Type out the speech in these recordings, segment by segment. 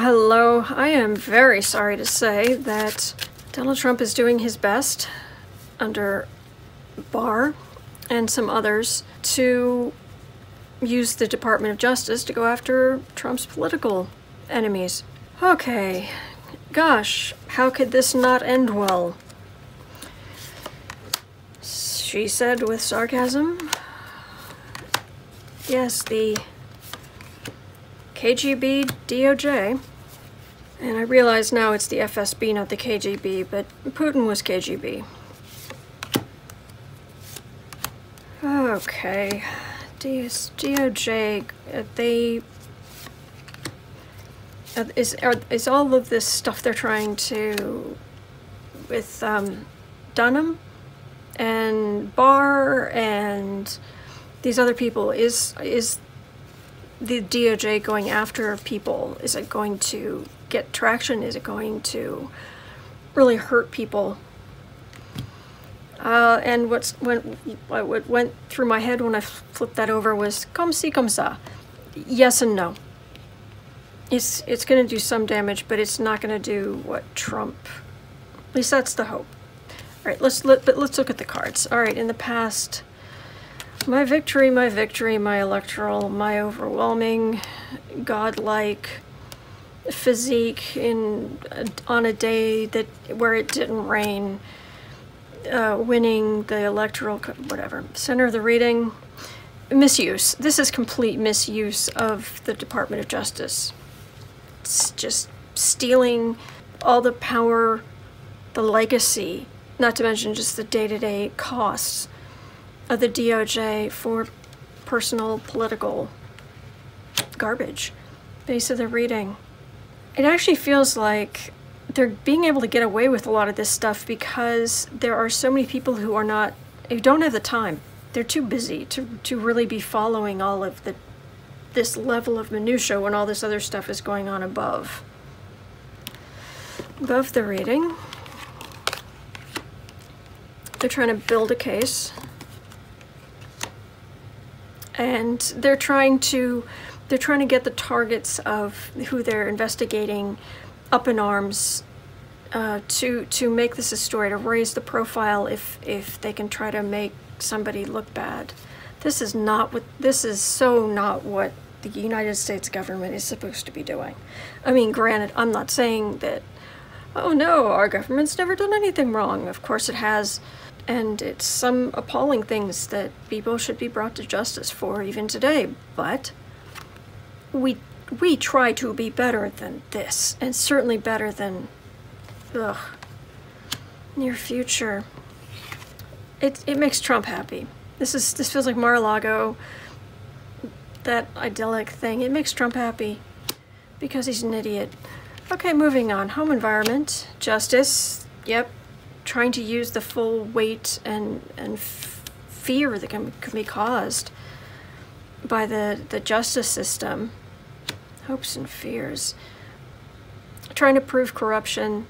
Hello. I am very sorry to say that Donald Trump is doing his best under Barr and some others to use the Department of Justice to go after Trump's political enemies. Okay, gosh, how could this not end well? She said with sarcasm. Yes, the KGB DOJ, and I realize now it's the FSB, not the KGB, but Putin was KGB. Okay, DOJ, is all of this stuff they're trying to, with Dunham and Barr and these other people, is the DOJ going after people? Is it going to get traction? Is it going to really hurt people? And what went through my head when I flipped that over was comme ci, comme ça. Yes and no. It's going to do some damage, but it's not going to do what Trump. At least that's the hope. All right, let's look at the cards. All right, in the past, my victory, my electoral, my overwhelming, godlike physique on a day where it didn't rain, winning the electoral, whatever. Center of the reading, misuse. This is complete misuse of the Department of Justice. It's just stealing all the power, the legacy, not to mention just the day-to-day costs of the DOJ for personal political garbage. Base of the reading. It actually feels like they're being able to get away with a lot of this stuff because there are so many people who don't have the time. They're too busy to really be following all of this level of minutia when all this other stuff is going on above. Above the reading, they're trying to build a case. And they're trying to get the targets of who they're investigating up in arms to make this a story, to raise the profile if they can try to make somebody look bad. This is so not what the United States government is supposed to be doing. I mean, granted, I'm not saying that, oh no, our government's never done anything wrong. Of course it has. And it's some appalling things that people should be brought to justice for even today. But we try to be better than this, and certainly better than, near future. It makes Trump happy. This feels like Mar-a-Lago, that idyllic thing. It makes Trump happy because he's an idiot. Okay, moving on. Home environment, justice. Yep. Trying to use the full weight and fear that can be caused by the justice system. Hopes and fears. Trying to prove corruption,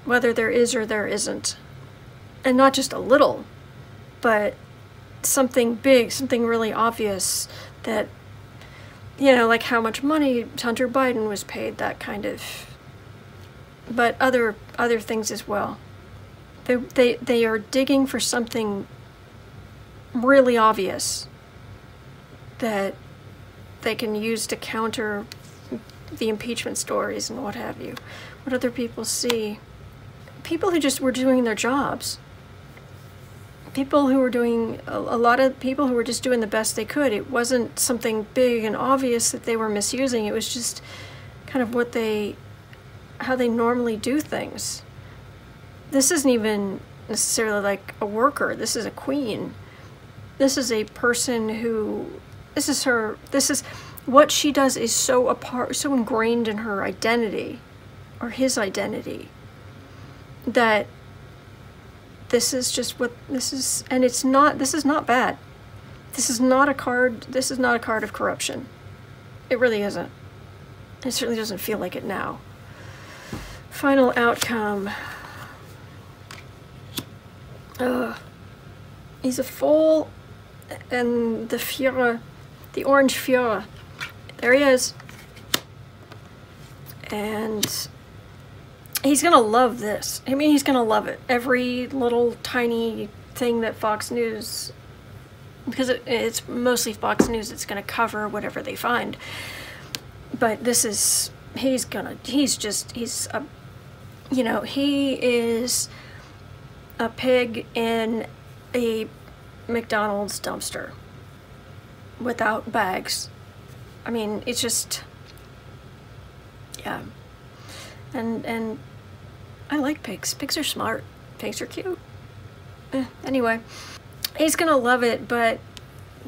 whether there is or there isn't. And not just a little, but something big, something really obvious that, like how much money Hunter Biden was paid, that kind of, but other things as well. They are digging for something really obvious that they can use to counter the impeachment stories and what have you. What other people see. People who just were doing their jobs. People who were doing, a lot of people who were just doing the best they could. It wasn't something big and obvious that they were misusing. It was just kind of how they normally do things. This isn't even necessarily like a worker. This is a queen. This is a person who, this is what she does is so ingrained in her identity, or his identity, that this is just what this is, and this is not bad. This is not a card of corruption. It really isn't. It certainly doesn't feel like it now. Final outcome. He's a fool, and the Führer, the orange Führer, there he is. And he's gonna love this. I mean, he's gonna love it. Every little tiny thing that Fox News, because it's mostly Fox News, it's gonna cover whatever they find. But this is, he's a, you know, he is a pig in a McDonald's dumpster without bags. I mean, it's just, yeah. And I like pigs. Pigs are smart. Pigs are cute. Anyway, he's gonna love it, but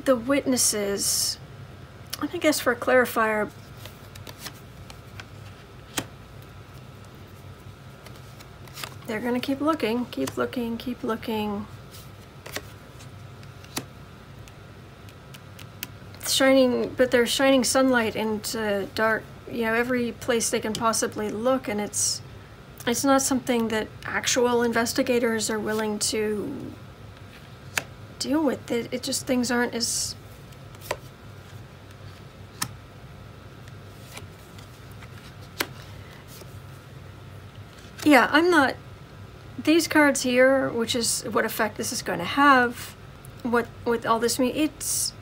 the witnesses, I guess for a clarifier, they're gonna keep looking, keep looking, keep looking. It's shining, but they're shining sunlight into dark, you know, every place they can possibly look, and it's not something that actual investigators are willing to deal with. It just, things aren't as, yeah, I'm not, these cards here, which is what effect this is going to have, what all this means,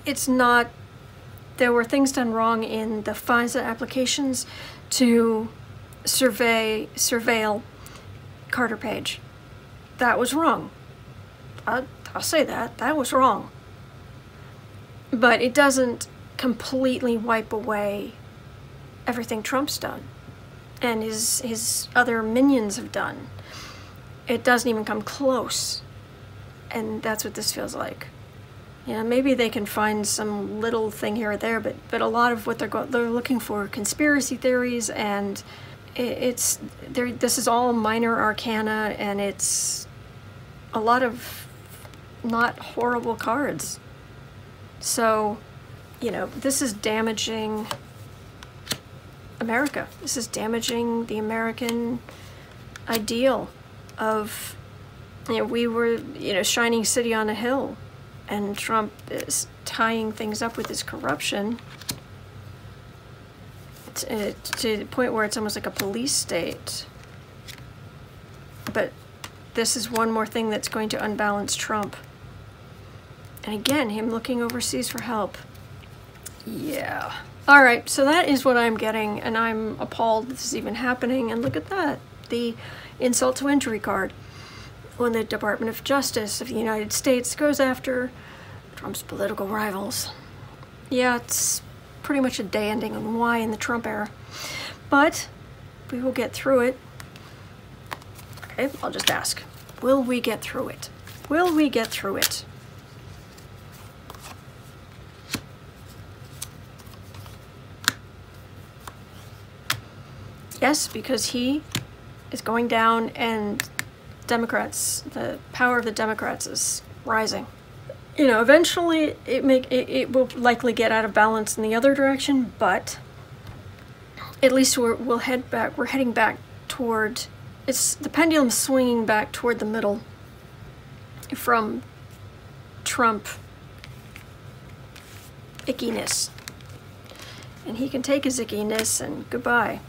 it's not, there were things done wrong in the FISA applications to surveil Carter Page. That was wrong. I'll say that was wrong. But it doesn't completely wipe away everything Trump's done and his other minions have done. It doesn't even come close. And that's what this feels like. Yeah, maybe they can find some little thing here or there, but a lot of what they're looking for, conspiracy theories, and this is all minor arcana, and it's a lot of not horrible cards. So, you know, this is damaging America. This is damaging the American ideal of, you know, we were, you know, shining city on a hill. And Trump is tying things up with his corruption to the point where it's almost like a police state. But this is one more thing that's going to unbalance Trump. And again, him looking overseas for help. Yeah. All right, so that is what I'm getting, and I'm appalled this is even happening. And look at that, the insult to injury card. When the Department of Justice of the United States goes after Trump's political rivals. Yeah, it's pretty much a day ending on Y in the Trump era. But we will get through it. Okay, I'll just ask, will we get through it? Will we get through it? Yes, because he is going down and Democrats, the power of the Democrats is rising. You know, eventually it will likely get out of balance in the other direction, but at least we're heading back toward, it's the pendulum swinging back toward the middle from Trump ickiness. And he can take his ickiness and goodbye.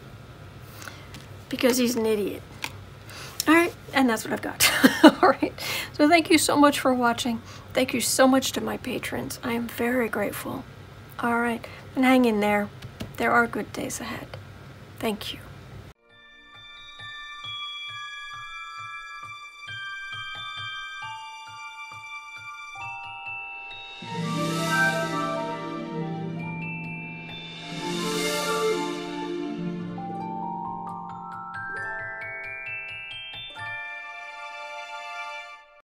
Because he's an idiot. Alright, and that's what I've got. Alright, so thank you so much for watching. Thank you so much to my patrons. I am very grateful. Alright, and hang in there. There are good days ahead. Thank you.